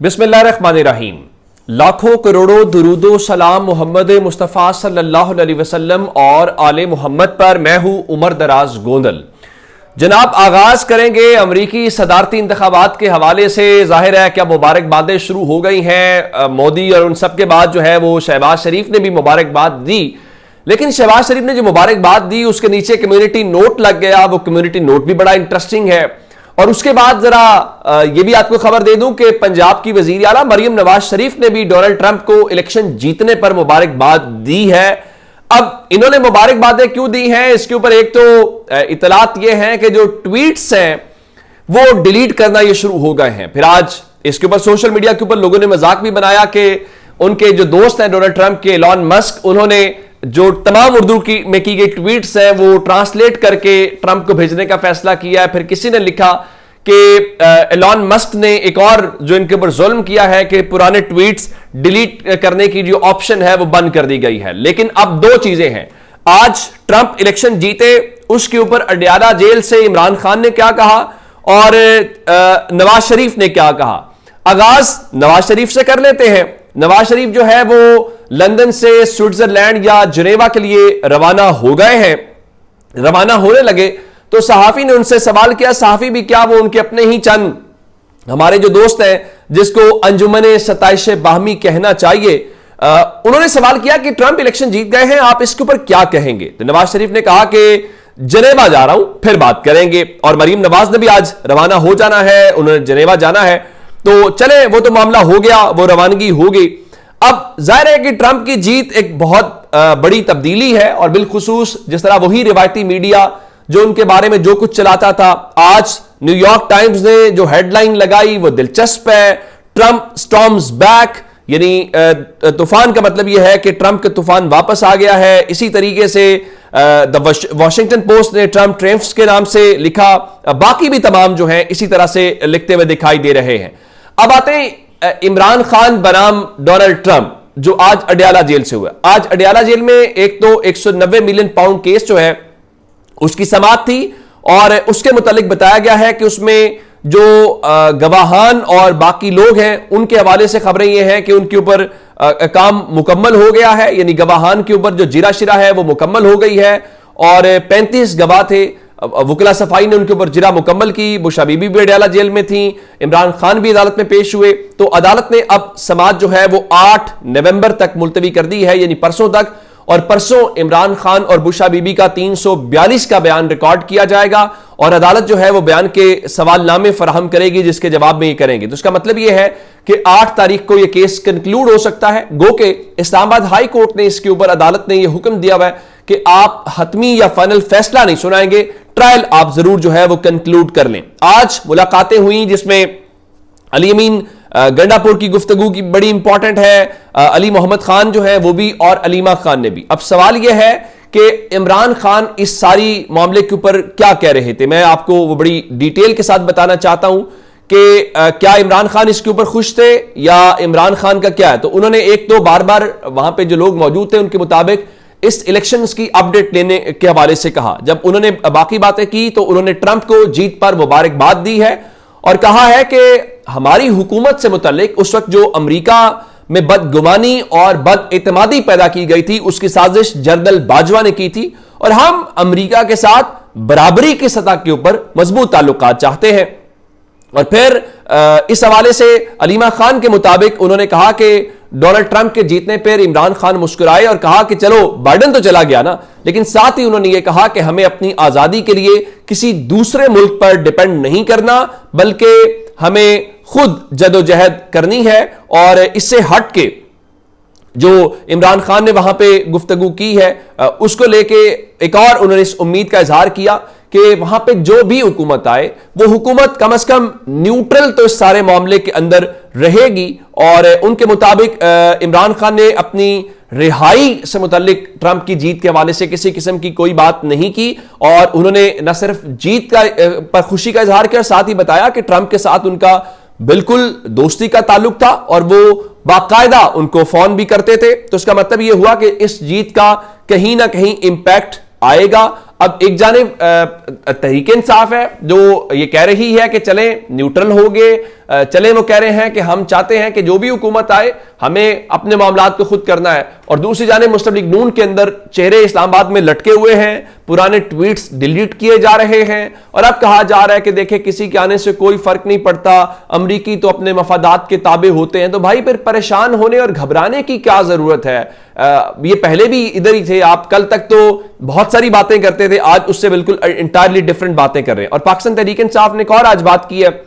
बिस्मिल्लाहिर्रहमानिर्रहीम। लाखों करोड़ों दुरूदो सलाम मोहम्मद मुस्तफ़ा सल्लल्लाहु अलैहि वसल्लम और आले मोहम्मद पर। मैं हूं उमर दराज गोंदल। जनाब, आगाज करेंगे अमरीकी सदारती इंतखाबात के हवाले से। जाहिर है क्या मुबारकबादें शुरू हो गई हैं। मोदी और उन सब के बाद जो है वो शहबाज शरीफ ने भी मुबारकबाद दी, लेकिन शहबाज शरीफ ने जो मुबारकबाद दी उसके नीचे कम्युनिटी नोट लग गया। वो कम्युनिटी नोट भी बड़ा इंटरेस्टिंग है। और उसके बाद जरा ये भी आपको खबर दे दूं कि पंजाब की वजीर आला मरियम नवाज शरीफ ने भी डोनाल्ड ट्रंप को इलेक्शन जीतने पर मुबारकबाद दी है। अब इन्होंने मुबारकबादें क्यों दी हैं, इसके ऊपर एक तो इतलात ये हैं कि जो ट्वीट्स हैं वो डिलीट करना ये शुरू हो गए हैं। फिर आज इसके ऊपर सोशल मीडिया के ऊपर लोगों ने मजाक भी बनाया कि उनके जो दोस्त हैं डोनाल्ड ट्रंप के, एलॉन मस्क, उन्होंने जो तमाम उर्दू में की गई ट्वीट्स हैं वो ट्रांसलेट करके ट्रंप को भेजने का फैसला किया है। फिर किसी ने लिखा कि एलॉन मस्क ने एक और जो इनके ऊपर जुल्म किया है कि पुराने ट्वीट्स डिलीट करने की जो ऑप्शन है वो बंद कर दी गई है। लेकिन अब दो चीजें हैं। आज ट्रंप इलेक्शन जीते, उसके ऊपर अडयाला जेल से इमरान खान ने क्या कहा और नवाज शरीफ ने क्या कहा। आगाज नवाज शरीफ से कर लेते हैं। नवाज शरीफ जो है वो लंदन से स्विट्जरलैंड या जिनेवा के लिए रवाना हो गए हैं। रवाना होने लगे तो सहाफी ने उनसे सवाल किया, सहाफी भी क्या, वो उनके अपने ही चंद हमारे जो दोस्त हैं जिसको अंजुमन सताइश बाहमी कहना चाहिए, उन्होंने सवाल किया कि ट्रंप इलेक्शन जीत गए हैं, आप इसके ऊपर क्या कहेंगे। तो नवाज शरीफ ने कहा कि जिनेवा जा रहा हूं, फिर बात करेंगे। और मरीम नवाज ने भी आज रवाना हो जाना है, उन्होंने जिनेवा जाना है। तो चले, वो तो मामला हो गया, वो रवानगी हो गई। अब जाहिर है कि ट्रंप की जीत एक बहुत बड़ी तब्दीली है और बिलखुसूस जिस तरह वही रिवायती मीडिया जो उनके बारे में जो कुछ चलाता था, आज न्यूयॉर्क टाइम्स ने जो हेडलाइन लगाई वो दिलचस्प है। ट्रंप स्टॉर्म्स बैक, यानी तूफान का मतलब यह है कि ट्रंप का तूफान वापस आ गया है। इसी तरीके से द वॉशिंगटन पोस्ट ने ट्रंप ट्रेम्फ्स के नाम से लिखा। बाकी भी तमाम जो है इसी तरह से लिखते हुए दिखाई दे रहे हैं। अब आते हैं इमरान खान बनाम डोनाल्ड ट्रंप जो आज अडयाला जेल से हुआ। आज अडयाला जेल में एक तो 190 मिलियन पाउंड केस जो है उसकी समाअत थी और उसके मुतालिक बताया गया है कि उसमें जो गवाहान और बाकी लोग हैं उनके हवाले से खबरें ये हैं कि उनके ऊपर काम मुकम्मल हो गया है, यानी गवाहान के ऊपर जो जिरा शिरा है वो मुकम्मल हो गई है। और 35 गवाह थे, वकला सफाई ने उनके ऊपर जिरा मुकम्मल की। बुशा बीबी भी अडयाला जेल में थी, इमरान खान भी अदालत में पेश हुए। तो अदालत ने अब समाअत जो है वो 8 नवंबर तक मुलतवी कर दी है, यानी परसों तक। और परसों इमरान खान और बुशा बीबी का 342 का बयान रिकॉर्ड किया जाएगा और अदालत जो है वो बयान के सवालनामे फराहम करेगी जिसके जवाब में ये करेंगे। तो इसका मतलब ये है कि 8 तारीख को ये केस कंक्लूड हो सकता है। गो के इस्लामाबाद हाई कोर्ट ने इसके ऊपर अदालत ने ये हुक्म दिया हुआ है कि आप हतमी या फाइनल फैसला नहीं सुनाएंगे, ट्रायल आप जरूर जो है वो कंक्लूड कर लें। आज मुलाकातें हुई जिसमें अली अमीन गंडापुर की गुफ्तगू की बड़ी इंपॉर्टेंट है, अली मोहम्मद खान जो है वो भी और अलीमा खान ने भी। अब सवाल यह है कि इमरान खान इस सारी मामले के ऊपर क्या कह रहे थे। मैं आपको वो बड़ी डिटेल के साथ बताना चाहता हूं कि क्या इमरान खान इसके ऊपर खुश थे या इमरान खान का क्या है। तो उन्होंने एक तो बार बार वहां पे जो लोग मौजूद थे उनके मुताबिक इस इलेक्शंस की अपडेट लेने के हवाले से कहा। जब उन्होंने बाकी बातें की तो उन्होंने ट्रंप को जीत पर मुबारकबाद दी है और कहा है कि हमारी हुकूमत से मुतालिक उस वक्त जो अमेरिका में बदगुमानी और बदएतमादी पैदा की गई थी उसकी साजिश जनरल बाजवा ने की थी और हम अमेरिका के साथ बराबरी की सतह के ऊपर मजबूत ताल्लुकात चाहते हैं। और फिर इस हवाले से अलीमा खान के मुताबिक उन्होंने कहा कि डोनाल्ड ट्रंप के जीतने पर इमरान खान मुस्कुराए और कहा कि चलो बाइडेन तो चला गया ना, लेकिन साथ ही उन्होंने ये कहा कि हमें अपनी आजादी के लिए किसी दूसरे मुल्क पर डिपेंड नहीं करना बल्कि हमें खुद जदोजहद करनी है। और इससे हट के जो इमरान खान ने वहां पे गुफ्तगू की है उसको लेके एक और उन्होंने इस उम्मीद का इजहार किया कि वहां पे जो भी हुकूमत आए वो हुकूमत कम से कम न्यूट्रल तो इस सारे मामले के अंदर रहेगी। और उनके मुताबिक इमरान खान ने अपनी रिहाई से मुतालिक ट्रंप की जीत के हवाले से किसी किस्म की कोई बात नहीं की और उन्होंने न सिर्फ जीत का पर खुशी का इजहार किया, साथ ही बताया कि ट्रंप के साथ उनका बिल्कुल दोस्ती का ताल्लुक था और वो बाकायदा उनको फोन भी करते थे। तो इसका मतलब यह हुआ कि इस जीत का कहीं ना कहीं इंपैक्ट आएगा। अब एक जानिब तहरीक इंसाफ है जो ये कह रही है कि चले न्यूट्रल हो गए, चले वो कह रहे हैं कि हम चाहते हैं कि जो भी हुकूमत आए हमें अपने मामलात को खुद करना है, और दूसरी जानिब मुस्लिम लीग नून के अंदर चेहरे इस्लामाबाद में लटके हुए हैं, पुराने ट्वीट्स डिलीट किए जा रहे हैं, और अब कहा जा रहा है कि देखें किसी के आने से कोई फर्क नहीं पड़ता, अमरीकी तो अपने मफादात के ताबे होते हैं। तो भाई फिर परेशान होने और घबराने की क्या जरूरत है? ये पहले भी इधर ही थे, आप कल तक तो बहुत सारी बातें करते थे, आज उससे बिल्कुल इंटायरली डिफरेंट बातें कर रहे हैं। और पाकिस्तान तहरीक इंसाफ ने एक और आज बात की है,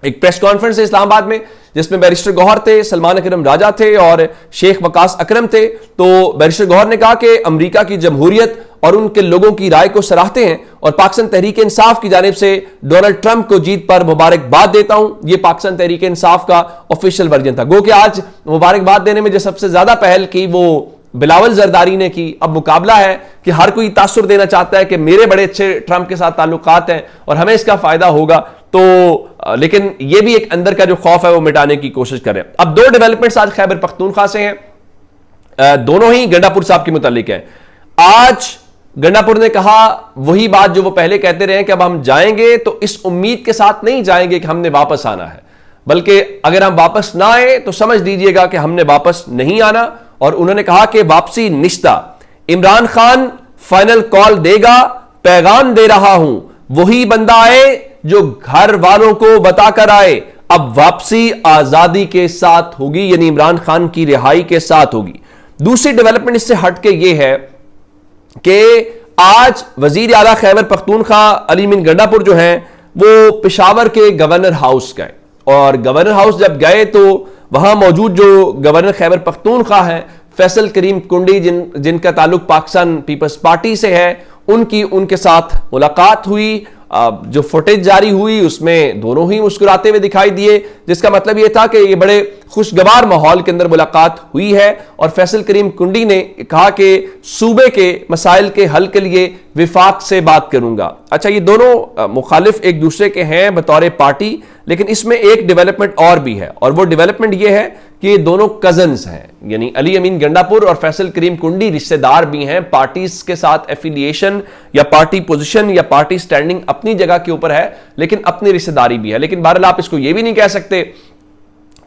एक प्रेस कॉन्फ्रेंस है इस्लामाबाद में जिसमें बैरिस्टर गौहर थे, सलमान अकरम राजा थे और शेख वकास अकरम थे। तो बैरिस्टर गौहर ने कहा कि अमेरिका की जमहूरियत और उनके लोगों की राय को सराहते हैं और पाकिस्तान तहरीक इंसाफ की जानिब से डोनाल्ड ट्रंप को जीत पर मुबारकबाद देता हूं। यह पाकिस्तान तहरीक इंसाफ का ऑफिशियल वर्जन था। गो कि आज मुबारकबाद देने में जो सबसे ज्यादा पहल की वो बिलावल जरदारी ने की। अब मुकाबला है कि हर कोई तासुर देना चाहता है कि मेरे बड़े अच्छे ट्रंप के साथ ताल्लुकात हैं और हमें इसका फायदा होगा। तो लेकिन यह भी एक अंदर का जो खौफ है वो मिटाने की कोशिश करें। अब दो डेवलपमेंट्स आज खैबर पख्तूनख्वा से हैं, दोनों ही गंडापुर साहब के मुतालिक है। आज गंडापुर ने कहा वही बात जो वो पहले कहते रहे कि अब हम जाएंगे तो इस उम्मीद के साथ नहीं जाएंगे कि हमने वापस आना है, बल्कि अगर हम वापस ना आए तो समझ लीजिएगा कि हमने वापस नहीं आना। और उन्होंने कहा कि वापसी निश्ता, इमरान खान फाइनल कॉल देगा, पैगाम दे रहा हूं, वही बंदा आए जो घर वालों को बताकर आए। अब वापसी आजादी के साथ होगी, यानी इमरान खान की रिहाई के साथ होगी। दूसरी डेवलपमेंट इससे हटके यह है कि आज वजीर आला खैबर पख्तूनख्वा अली मीन गंडापुर जो हैं वो पेशावर के गवर्नर हाउस गए, और गवर्नर हाउस जब गए तो वहां मौजूद जो गवर्नर खैबर पख्तूनख्वा है फैसल करीम कुंडी जिनका ताल्लुक पाकिस्तान पीपल्स पार्टी से है, उनके साथ मुलाकात हुई। जो फुटेज जारी हुई उसमें दोनों ही मुस्कुराते हुए दिखाई दिए, जिसका मतलब यह था कि यह बड़े खुशगवार माहौल के अंदर मुलाकात हुई है। और फैसल करीम कुंडी ने कहा कि सूबे के मसाइल के हल के लिए विफाक से बात करूंगा। अच्छा, ये दोनों मुखालिफ एक दूसरे के हैं बतौर पार्टी, लेकिन इसमें एक डेवलपमेंट और भी है, और वो डेवलपमेंट ये है कि ये दोनों कजन्स हैं, यानी अली अमीन गंडापुर और फैसल करीम कुंडी रिश्तेदार भी हैं। पार्टीज के साथ एफिलिएशन या पार्टी पोजीशन या पार्टी स्टैंडिंग अपनी जगह के ऊपर है, लेकिन अपनी रिश्तेदारी भी है। लेकिन बहरहाल आप इसको ये भी नहीं कह सकते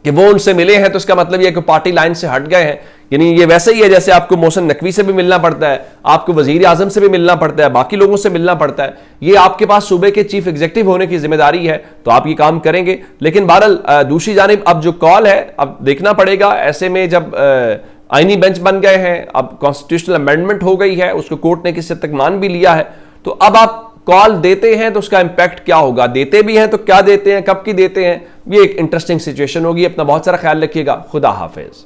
कि वो उनसे मिले हैं तो इसका मतलब यह कि पार्टी लाइन से हट गए हैं। यानी ये वैसे ही है जैसे आपको मोहसिन नकवी से भी मिलना पड़ता है, आपको वजीर आजम से भी मिलना पड़ता है, बाकी लोगों से मिलना पड़ता है। ये आपके पास सूबे के चीफ एग्जीक्यूटिव होने की जिम्मेदारी है, तो आप ये काम करेंगे। लेकिन बहरहाल दूसरी जानिब अब जो कॉल है अब देखना पड़ेगा। ऐसे में जब आईनी बेंच बन गए हैं, अब कॉन्स्टिट्यूशनल अमेंडमेंट हो गई है, उसको कोर्ट ने किसी हद तक मान भी लिया है, तो अब आप कॉल देते हैं तो उसका इंपैक्ट क्या होगा, देते भी हैं तो क्या देते हैं, कब की देते हैं, ये एक इंटरेस्टिंग सिचुएशन होगी। अपना बहुत सारा ख्याल रखिएगा। खुदा हाफिज।